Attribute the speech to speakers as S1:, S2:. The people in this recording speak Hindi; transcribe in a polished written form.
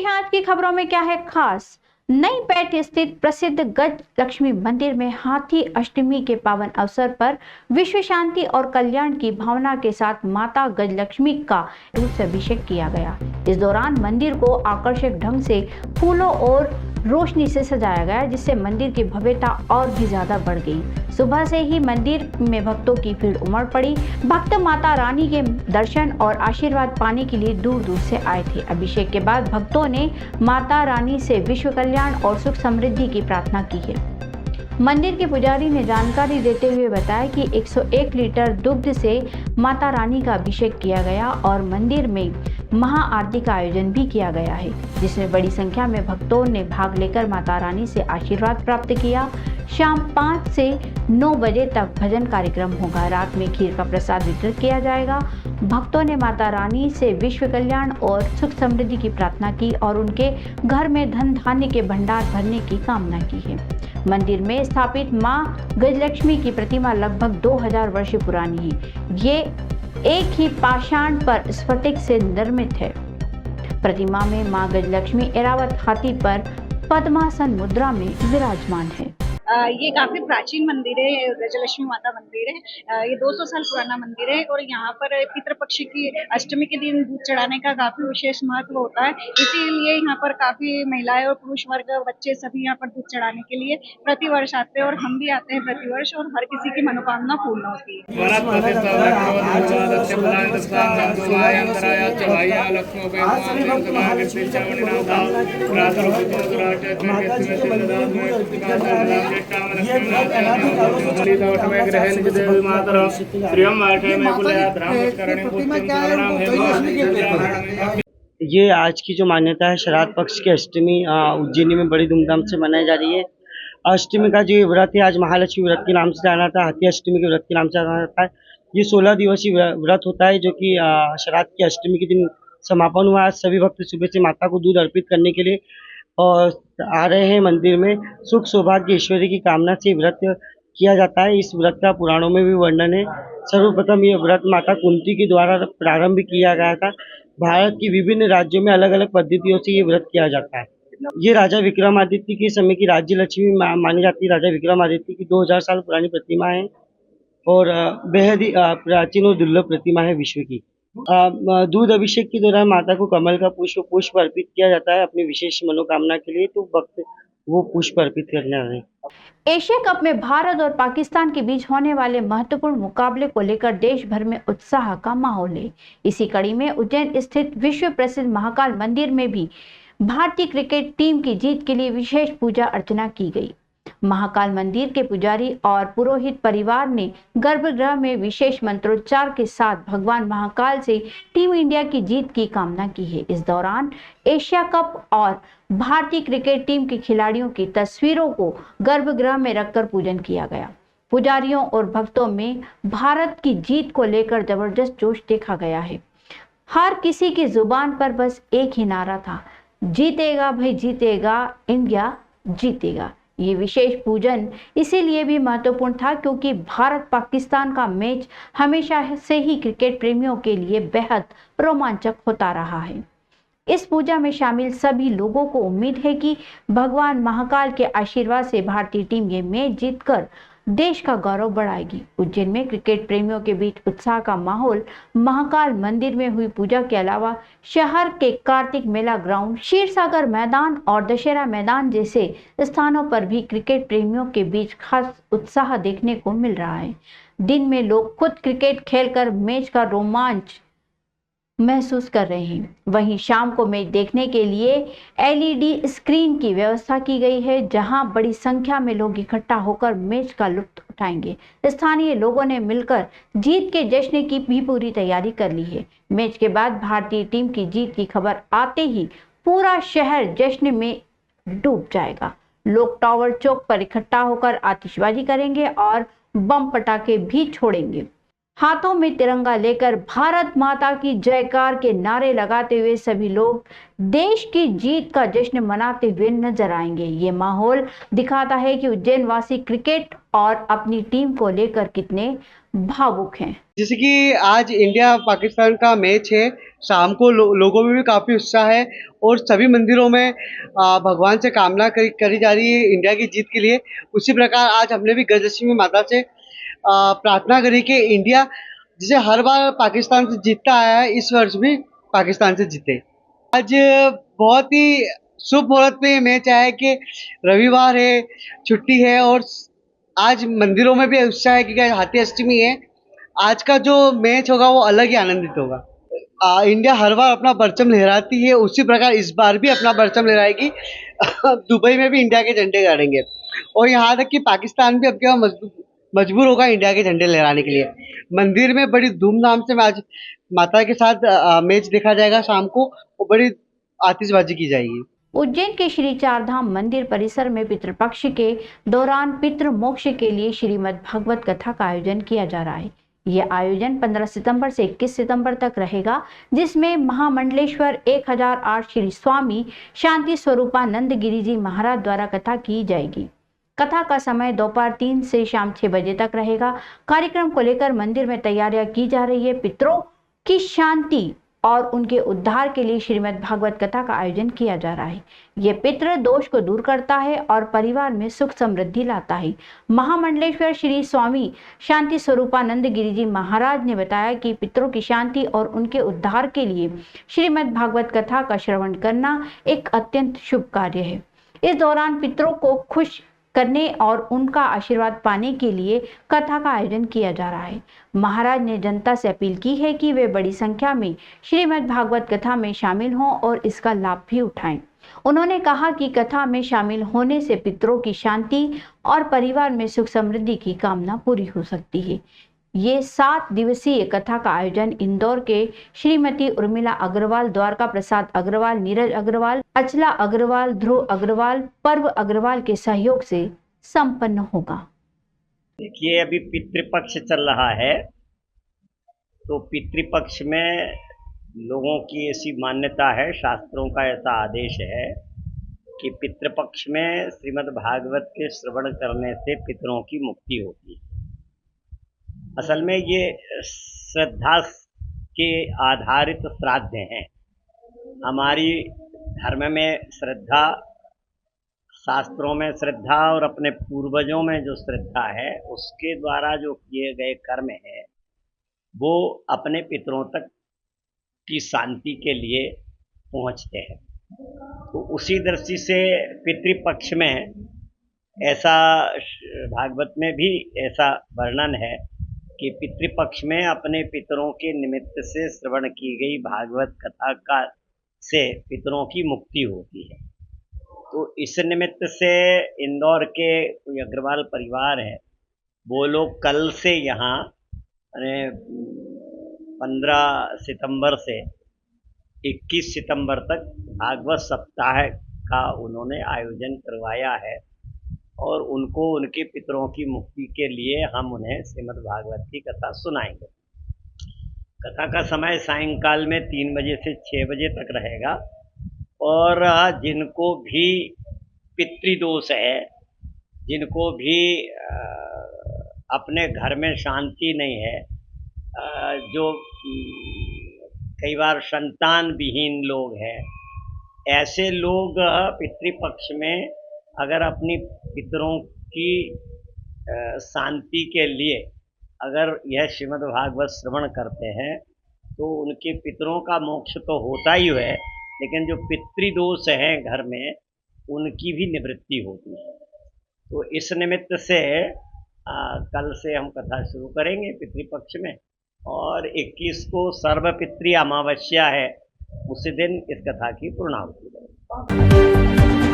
S1: हैं आज की खबरों में क्या है खास। नई पेठ स्थित प्रसिद्ध गज लक्ष्मी मंदिर में हाथी अष्टमी के पावन अवसर पर विश्व शांति और कल्याण की भावना के साथ माता गज लक्ष्मी का रूप से अभिषेक किया गया। इस दौरान मंदिर को आकर्षक ढंग से फूलों और रोशनी से सजाया गया, जिससे मंदिर की भव्यता और भी ज्यादा बढ़ गई। सुबह से ही मंदिर में भक्तों की भीड़ उमड़ पड़ी। भक्त माता रानी के दर्शन और आशीर्वाद पाने के लिए दूर दूर से आए थे। अभिषेक के बाद भक्तों ने माता रानी से विश्व कल्याण और सुख समृद्धि की प्रार्थना की है। मंदिर के पुजारी ने जानकारी देते हुए बताया कि 101 लीटर दुग्ध से माता रानी का अभिषेक किया गया और मंदिर में महाआरती का आयोजन भी किया गया है, जिसमें बड़ी संख्या में भक्तों ने भाग लेकर माता रानी से आशीर्वाद प्राप्त किया। शाम 5 से 9 बजे तक भजन कार्यक्रम होगा। रात में खीर का प्रसाद वितरित किया जाएगा। भक्तों ने माता रानी से विश्व कल्याण और सुख समृद्धि की प्रार्थना की और उनके घर में धन धान्य के भंडार भरने की कामना की है। मंदिर में स्थापित मां गजलक्ष्मी की प्रतिमा लगभग 2000 वर्ष पुरानी है। ये एक ही पाषाण पर स्फटिक से निर्मित है। प्रतिमा में मां गजलक्ष्मी ऐरावत हाथी पर पद्मासन मुद्रा में विराजमान है।
S2: ये काफी प्राचीन मंदिर है, गजलक्ष्मी माता मंदिर है। ये 200 साल पुराना मंदिर है और यहाँ पर पितृपक्ष की अष्टमी के दिन दूध चढ़ाने का काफी विशेष महत्व होता है। इसीलिए यहाँ पर काफी महिलाएं और पुरुष वर्ग, बच्चे सभी यहाँ पर दूध चढ़ाने के लिए प्रतिवर्ष आते हैं और हम भी आते हैं प्रतिवर्ष, और हर किसी की मनोकामना पूर्ण होती है।
S3: ये आज की जो मान्यता है, श्राद्ध पक्ष की अष्टमी उज्जैनी में बड़ी धूमधाम से मनाई जा रही है। अष्टमी का जो व्रत है आज महालक्ष्मी व्रत के नाम से जाना था, हाथी अष्टमी के व्रत के नाम से जाना जाता है। ये 16 दिवसीय व्रत होता है, जो कि श्राद्ध की अष्टमी के दिन समापन हुआ। आज सभी भक्त सुबह से माता को दूध अर्पित करने के लिए और आ रहे हैं मंदिर में। सुख सौभाग्य ऐश्वर्य की कामना से व्रत किया जाता है। इस व्रत का पुराणों में भी वर्णन है। सर्वप्रथम ये व्रत माता कुंती के द्वारा प्रारंभ किया गया था। भारत के विभिन्न राज्यों में अलग अलग पद्धतियों से ये व्रत किया जाता है। ये राजा विक्रमादित्य के समय की राज्य लक्ष्मी मानी जाती है। राजा विक्रमादित्य की 2000 साल पुरानी प्रतिमा है और बेहद ही प्राचीन और दुर्लभ प्रतिमा है विश्व की। दूध अभिषेक के दौरान माता को कमल का पुष्प अर्पित किया जाता है अपनी विशेष मनोकामना के लिए, तो भक्त वो पुष्प अर्पित करने आ रहे हैं।
S1: एशिया कप में भारत और पाकिस्तान के बीच होने वाले महत्वपूर्ण मुकाबले को लेकर देश भर में उत्साह का माहौल है। इसी कड़ी में उज्जैन स्थित विश्व प्रसिद्ध महाकाल मंदिर में भी भारतीय क्रिकेट टीम की जीत के लिए विशेष पूजा अर्चना की गई। महाकाल मंदिर के पुजारी और पुरोहित परिवार ने गर्भगृह में विशेष मंत्रोच्चार के साथ भगवान महाकाल से टीम इंडिया की जीत की कामना की है। इस दौरान एशिया कप और भारतीय क्रिकेट टीम के खिलाड़ियों की तस्वीरों को गर्भगृह में रखकर पूजन किया गया। पुजारियों और भक्तों में भारत की जीत को लेकर जबरदस्त जोश देखा गया है। हर किसी की जुबान पर बस एक ही नारा था, जीतेगा भाई जीतेगा, इंडिया जीतेगा। ये विशेष पूजन इसीलिए भी महत्वपूर्ण था क्योंकि भारत पाकिस्तान का मैच हमेशा से ही क्रिकेट प्रेमियों के लिए बेहद रोमांचक होता रहा है। इस पूजा में शामिल सभी लोगों को उम्मीद है कि भगवान महाकाल के आशीर्वाद से भारतीय टीम ये मैच जीतकर देश का गौरव बढ़ाएगी। उज्जैन में क्रिकेट प्रेमियों के बीच उत्साह का माहौल। महाकाल मंदिर में हुई पूजा के अलावा शहर के कार्तिक मेला ग्राउंड, क्षीरसागर मैदान और दशहरा मैदान जैसे स्थानों पर भी क्रिकेट प्रेमियों के बीच खास उत्साह देखने को मिल रहा है। दिन में लोग खुद क्रिकेट खेलकर मैच का रोमांच महसूस कर रहे हैं। वहीं शाम को मैच देखने के लिए एलईडी स्क्रीन की व्यवस्था की गई है, जहां बड़ी संख्या में लोग इकट्ठा होकर मैच का लुत्फ उठाएंगे। स्थानीय लोगों ने मिलकर जीत के जश्न की भी पूरी तैयारी कर ली है। मैच के बाद भारतीय टीम की जीत की खबर आते ही पूरा शहर जश्न में डूब जाएगा। लोग टावर चौक पर इकट्ठा होकर आतिशबाजी करेंगे और बम पटाखे भी छोड़ेंगे। हाथों में तिरंगा लेकर भारत माता की जयकार के नारे लगाते हुए सभी लोग देश की जीत का जश्न मनाते हुए नजर आएंगे। ये माहौल दिखाता है कि उज्जैन वासी क्रिकेट और अपनी टीम को लेकर कितने भावुक हैं।
S4: जैसे कि आज इंडिया पाकिस्तान का मैच है, शाम को लोगों में भी काफ़ी उत्साह है और सभी मंदिरों में भगवान से कामना करी जा रही है इंडिया की जीत के लिए। उसी प्रकार आज हमने भी गजलक्ष्मी माता से प्रार्थना करी कि इंडिया जिसे हर बार पाकिस्तान से जीतता आया है, इस वर्ष भी पाकिस्तान से जीते। आज बहुत ही शुभ मुहूर्त पे ये मैच आया है कि रविवार है, छुट्टी है और आज मंदिरों में भी उत्साह है क्योंकि हाथी अष्टमी है। आज का जो मैच होगा वो अलग ही आनंदित होगा। इंडिया हर बार अपना परचम लहराती है, उसी प्रकार इस बार भी अपना परचम लहराएगी। दुबई में भी इंडिया के झंडे गाड़ेंगे और यहाँ तक कि पाकिस्तान भी अब क्या मजबूर होगा इंडिया के झंडे लहराने के लिए। मंदिर में बड़ी धूमधाम से आज माता के साथ मैच देखा जाएगा शाम को और बड़ी आतिशबाजी की जाएगी।
S1: उज्जैन के श्री चारधाम मंदिर परिसर में पितृपक्ष के दौरान पितृ मोक्ष के लिए श्रीमद् भागवत कथा का आयोजन किया जा रहा है। यह आयोजन 15 सितंबर से 21 सितंबर तक रहेगा, जिसमें महामंडलेश्वर 1008 श्री स्वामी शांति स्वरूपानंद गिरी जी महाराज द्वारा कथा की जाएगी। कथा का समय दोपहर 3 से शाम 6 बजे तक रहेगा। कार्यक्रम को लेकर मंदिर में तैयारियां की जा रही है। पितरों की शांति और उनके उद्धार के लिए श्रीमद् भागवत कथा का आयोजन किया जा रहा है। ये पितृ दोष को दूर करता है और परिवार में सुख समृद्धि लाता है। महामंडलेश्वर श्री स्वामी शांति स्वरूपानंद गिरी जी महाराज ने बताया कि पितरों की शांति और उनके उद्धार के लिए श्रीमद् भागवत कथा का श्रवण करना एक अत्यंत शुभ कार्य है। इस दौरान पितरों को खुश करने और उनका आशीर्वाद पाने के लिए कथा का आयोजन किया जा रहा है। महाराज ने जनता से अपील की है कि वे बड़ी संख्या में श्रीमद् भागवत कथा में शामिल हों और इसका लाभ भी उठाएं। उन्होंने कहा कि कथा में शामिल होने से पितरों की शांति और परिवार में सुख समृद्धि की कामना पूरी हो सकती है। ये 7 दिवसीय कथा का आयोजन इंदौर के श्रीमती उर्मिला अग्रवाल, द्वारका प्रसाद अग्रवाल, नीरज अग्रवाल, अचला अग्रवाल, ध्रुव अग्रवाल, पर्व अग्रवाल के सहयोग से संपन्न होगा।
S5: देखिए, अभी पितृपक्ष चल रहा है, तो पितृपक्ष में लोगों की ऐसी मान्यता है, शास्त्रों का ऐसा आदेश है कि पितृपक्ष में श्रीमद् भागवत के श्रवण करने से पितरों की मुक्ति होती है। असल में ये श्रद्धा के आधारित श्राद्ध हैं। हमारी धर्म में श्रद्धा, शास्त्रों में श्रद्धा और अपने पूर्वजों में जो श्रद्धा है उसके द्वारा जो किए गए कर्म है वो अपने पितरों तक की शांति के लिए पहुंचते हैं। तो उसी दृष्टि से पितृपक्ष में ऐसा भागवत में भी ऐसा वर्णन है कि पितृपक्ष में अपने पितरों के निमित्त से श्रवण की गई भागवत कथा का से पितरों की मुक्ति होती है। तो इस निमित्त से इंदौर के कोई अग्रवाल परिवार है, वो लोग कल से यहाँ 15 सितंबर से 21 सितंबर तक भागवत सप्ताह का उन्होंने आयोजन करवाया है और उनको उनके पितरों की मुक्ति के लिए हम उन्हें श्रीमद् भागवत की कथा सुनाएंगे। कथा का समय सायंकाल में 3 बजे से 6 बजे तक रहेगा और जिनको भी पितृदोष है, जिनको भी अपने घर में शांति नहीं है, जो कई बार संतान विहीन लोग हैं, ऐसे लोग पितृपक्ष में अगर अपनी पितरों की शांति के लिए अगर यह श्रीमद् भागवत श्रवण करते हैं तो उनके पितरों का मोक्ष तो होता ही है, लेकिन जो पितृदोष हैं घर में उनकी भी निवृत्ति होती है। तो इस निमित्त से कल से हम कथा शुरू करेंगे पितृपक्ष में और 21 को सर्वपितृ अमावस्या है, उसी दिन इस कथा की पूर्णाहुति करेंगे।